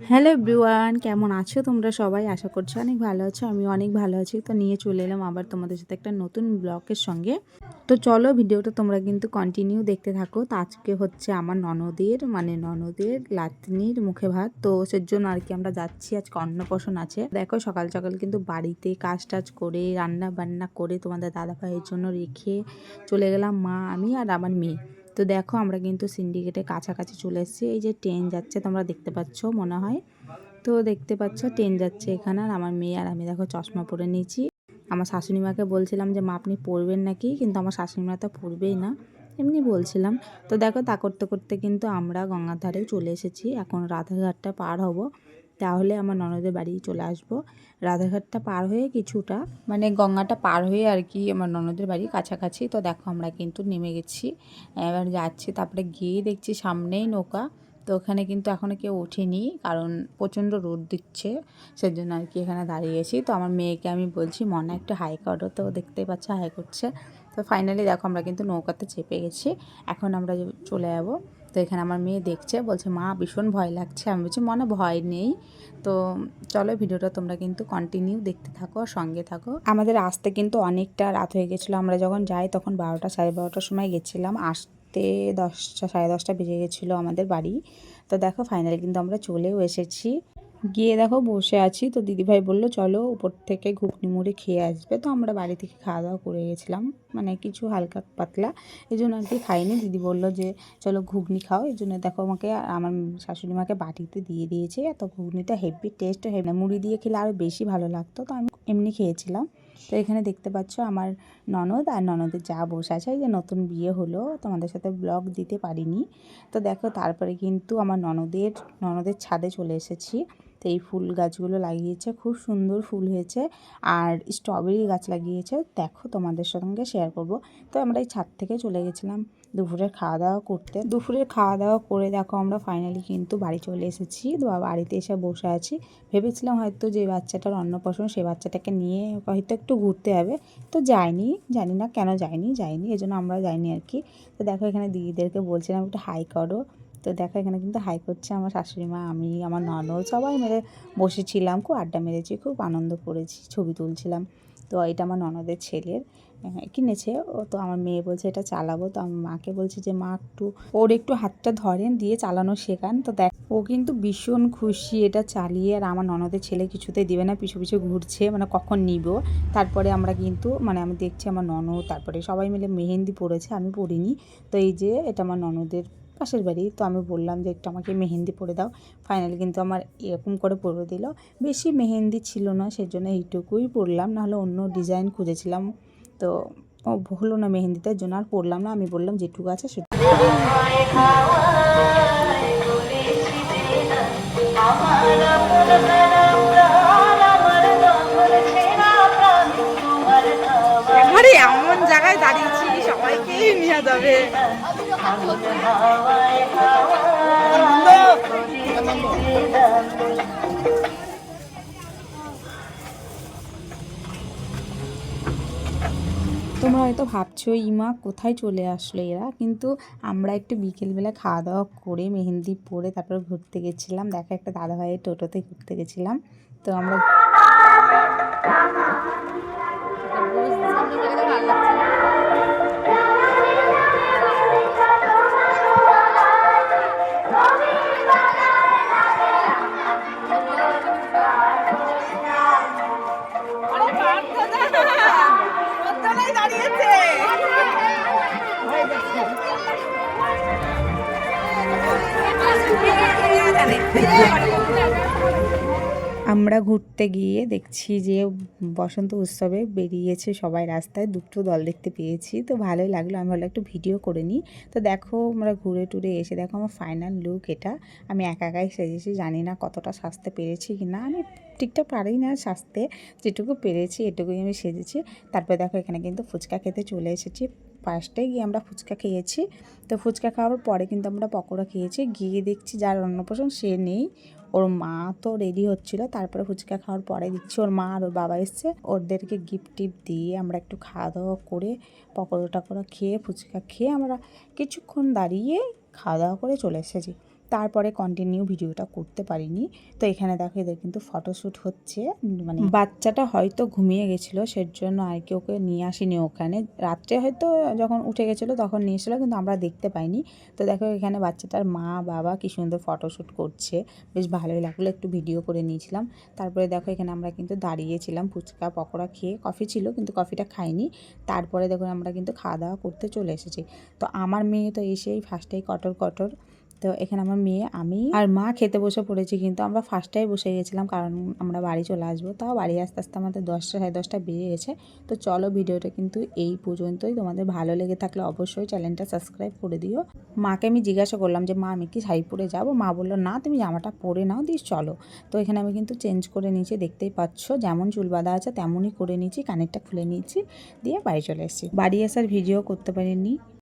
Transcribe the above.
Hello everyone, কেমন আছো তোমরা সবাই? আশা করছি অনেক ভালো আছো। আমি অনেক ভালো আছি। তো নিয়ে চলে এলাম আবার তোমাদের সাথে একটা নতুন ব্লগের সঙ্গে। তো চলো ভিডিওটা তোমরা কিন্তু কন্টিনিউ দেখতে থাকো। তো আজকে হচ্ছে আমার ননদের লাতনির মুখে ভাত। তো সেজন্য আর কি আমরা যাচ্ছি, আজকে অন্নপ্রাশন আছে। দেখো সকাল সকাল কিন্তু বাড়িতে কাজ টাজ করে রান্না বান্না করে তোমাদের দাদা ভাইয়ের জন্য রেখে চলে গেলাম মা, আমি আর আমার মেয়ে। তো দেখো আমরা কিন্তু সিন্ডিকেটের কাছাকাছি চলে এসেছি। এই যে ট্রেন যাচ্ছে তোমরা দেখতে পাচ্ছ মনে হয়। তো দেখতে পাচ্ছ ট্রেন যাচ্ছে এখানে, আর আমার মেয়ে আর আমি দেখো চশমা পরে নিয়েছি। আমার শাশুড়ি মাকে বলছিলাম যে মা আপনি পরবেন নাকি, কিন্তু আমার শাশুড়ি মা তো পরবেই না, এমনি বলছিলাম। তো দেখো তা করতে করতে কিন্তু আমরা গঙ্গার ধারেও চলে এসেছি। এখন রাধাঘাটটা পার হব, তাহলে আমার ননদের বাড়ি চলে আসবো। রাধাঘাটটা পার হয়ে কিছুটা মানে গঙ্গাটা পার হয়ে আর কি আমার ননদের বাড়ি কাছাকাছি। তো দেখো আমরা কিন্তু নেমে গেছি, এবার যাচ্ছি। তারপরে গিয়ে দেখছি সামনেই নৌকা। তো ওখানে কিন্তু এখনও কেউ ওঠেনি, কারণ প্রচণ্ড রোদ দিচ্ছে, সেজন্য আর কি এখানে দাঁড়িয়েছি। তো আমার মেয়েকে আমি বলছি মনে একটু হাই করো, তো দেখতেই পাচ্ছ হাই করছে। তো ফাইনালি দেখো আমরা কিন্তু নৌকাতে চেপে গেছি, এখন আমরা চলে যাবো। তো এখানে আমার মেয়ে দেখছে, বলছে মা ভীষণ ভয় লাগছে। আমি বলছি মনে ভয় নেই। তো চলো ভিডিওটা তোমরা কিন্তু কন্টিনিউ দেখতে থাকো আর সঙ্গে থাকো। আমাদের আসতে কিন্তু অনেকটা রাত হয়ে গেছিলো। আমরা যখন যাই তখন 12টা সাড়ে 12টার সময় গেছিলাম, আসতে 10টা সাড়ে 10টা বেজে গেছিলো আমাদের বাড়ি। তো দেখো ফাইনালি কিন্তু আমরা চলেও এসেছি। গিয়ে দেখো বসে আছি, তো দিদিভাই বললো চলো উপর থেকে ঘুগনি মুড়ি খেয়ে আসবে। তো আমরা বাড়ি থেকে খাওয়া দাওয়া করে গেছিলাম, মানে কিছু হালকা পাতলা, এই জন্য আর কি খাইনি। দিদি বললো যে চলো ঘুগনি খাও, এই জন্য দেখো আমাকে আমার শাশুড়ি মাকে বাটিতে দিয়ে দিয়েছে। তো ঘুগনিটা হেভি টেস্ট, হেভি মুড়ি দিয়ে খেলে আরও বেশি ভালো লাগতো। তো আমি এমনি খেয়েছিলাম। তো এখানে দেখতে পাচ্ছ আমার ননদ আর ননদের যা বসে আছে, এই যে নতুন বিয়ে হলো, তোমাদের সাথে ব্লগ দিতে পারিনি। তো দেখো তারপরে কিন্তু আমার ননদের ছাদে চলে এসেছি। তো এই ফুল গাছগুলো লাগিয়েছে, খুব সুন্দর ফুল হয়েছে, আর স্ট্রবেরি গাছ লাগিয়েছে। দেখো তোমাদের সঙ্গে শেয়ার করব। তো আমরা এই ছাদ থেকে চলে গেছিলাম দুপুরের খাওয়া দাওয়া করতে। দুপুরের খাওয়া দাওয়া করে দেখো আমরা ফাইনালি কিন্তু বাড়ি চলে এসেছি। তো বাড়িতে এসে বসে আছি। ভেবেছিলাম হয়তো যে বাচ্চাটার অন্নপ্রাশন, সেই বাচ্চাটাকে নিয়ে হয়তো একটু ঘুরতে হবে। তো যাইনি, জানি না কেন যাইনি, এই জন্য আমরা যাইনি আর কি। তো দেখো এখানে দিদিদেরকে বলছিলাম একটু হাই করো। তো দেখো এখানে কিন্তু হাই করছে আমার শাশুড়ি মা, আমি, আমার ননদ, সবাই মিলে বসেছিলাম, খুব আড্ডা মেরেছি, খুব আনন্দ করেছি, ছবি তুলছিলাম। তো এটা আমার ননদের ছেলের কিনেছে ও। তো আমার মেয়ে বলছে এটা চালাবো। তো আমার মাকে বলছে যে মা একটু ওর একটু হাতটা ধরেন, দিয়ে চালানো শেখান। তো দেখ ও কিন্তু ভীষণ খুশি এটা চালিয়ে। আর আমার ননদের ছেলে কিছুতেই দিবে না, পিছু পিছু ঘুরছে, মানে কখন নিব। তারপরে আমরা কিন্তু মানে আমি দেখছি আমার ননদ, তারপরে সবাই মিলে মেহেন্দি পড়েছে, আমি পড়িনি। তো এই যে এটা আমার ননদের পাশের বাড়ি। তো আমি বললাম যে একটু আমাকে মেহেন্দি পরে দাও। ফাইনালি কিন্তু আমার এরকম করে পরে দিল। বেশি মেহেন্দি ছিল না, সেজন্য এইটুকুই পরলাম, নাহলে অন্য ডিজাইন খুঁজেছিলাম। তো ও হলো না মেহেন্দিটার জন্য, আর পরলাম না। আমি বললাম যেটুকু আছে সেটুকু। এবারে এমন জায়গায় দাঁড়িয়েছি সবাইকে নিয়ে যাবে। তোমরা হয়তো ভাবছো ইমা কোথায় চলে আসলো এরা, কিন্তু আমরা একটু বিকেলবেলা খাওয়া দাওয়া করে মেহেন্দি পরে তারপরে ঘুরতে গেছিলাম। দেখো একটা দাদাভাইয়ের টোটোতে ঘুরতে গেছিলাম। তো আমরা আমরা ঘুরতে গিয়ে দেখছি যে বসন্ত উৎসবে বেরিয়েছে সবাই রাস্তায়, দুটো দল দেখতে পেয়েছি। তো ভালোই লাগলো, আমি ভালো একটু ভিডিও করে নিই। তো দেখো আমরা ঘুরে টুরে এসে দেখো আমার ফাইনাল লুক এটা। আমি একাই সেজেছি, জানি না কতটা সাজতে পেরেছি কি না, আমি ঠিকঠাক পারি না সাজতে, যেটুকু পেরেছি এটুকুই আমি সেজেছি। তারপরে দেখো এখানে কিন্তু ফুচকা খেতে চলে এসেছি। ফার্স্টে গিয়ে আমরা ফুচকা খেয়েছি। তো ফুচকা খাওয়ার পরে কিন্তু আমরা পকোড়া খেয়েছি। গিয়ে দেখছি যার অন্নপ্রাশন সে নেই, ওর মা তো রেডি হচ্ছিলো। তারপরে ফুচকা খাওয়ার পরে দিচ্ছি ওর মা আর ওর বাবা এসছে, ওদেরকে গিফট টিফট দিয়ে আমরা একটু খাওয়া দাওয়া করে পকোড়া টকোড়া খেয়ে ফুচকা খেয়ে আমরা কিছুক্ষণ দাঁড়িয়ে খাওয়া দাওয়া করে চলে এসেছি। তারপরে কন্টিনিউ ভিডিওটা করতে পারিনি। তো এখানে দেখো এদের কিন্তু ফটোশ্যুট হচ্ছে, মানে বাচ্চাটা হয়তো ঘুমিয়ে গেছিলো সেজন্য আর কি ওকে নিয়ে আসিনি ওখানে। রাত্রে হয়তো যখন উঠে গেছিলো তখন নিয়ে এসেছিলো, কিন্তু আমরা দেখতে পাইনি। তো দেখো এখানে বাচ্চাটার মা বাবা কি সুন্দর ফটোশ্যুট করছে, বেশ ভালোই লাগলো, একটু ভিডিও করে নিয়েছিলাম। তারপরে দেখো এখানে আমরা কিন্তু দাঁড়িয়েছিলাম ফুচকা পকোড়া খেয়ে, কফি ছিল কিন্তু কফিটা খাইনি। তারপরে দেখো আমরা কিন্তু খাওয়া দাওয়া করতে চলে এসেছি। তো আমার মেয়ে তো এসেই ফার্স্টেই কটর, তো এখানে আমার মেয়ে, আমি আর মা খেতে বসে পড়েছি, কিন্তু আমরা ফার্স্টটাই বসে গেছিলাম কারণ আমরা বাড়ি চলে আসবো। তাও বাড়ি আস্তে আস্তে আমাদের 10টা সাড়ে 10টা বেজে গেছে। তো চলো ভিডিওটা কিন্তু এই পর্যন্তই। তোমাদের ভালো লেগে থাকলে অবশ্যই চ্যানেলটা সাবস্ক্রাইব করে দিও। মাকে আমি জিজ্ঞাসা করলাম যে মা আমি কি শাড়ি পরে যাবো? মা বললো না, তুমি জামাটা পরে নাও, দিয়ে চলো। তো এখানে আমি কিন্তু চেঞ্জ করে নিয়েছি, দেখতেই পাচ্ছ যেমন চুল বাঁধা আছে তেমনই করে নিয়েছি, কানেরটা খুলে নিয়েছি, দিয়ে বাড়ি চলে এসেছি। বাড়ি আসার ভিডিও করতে পারিনি।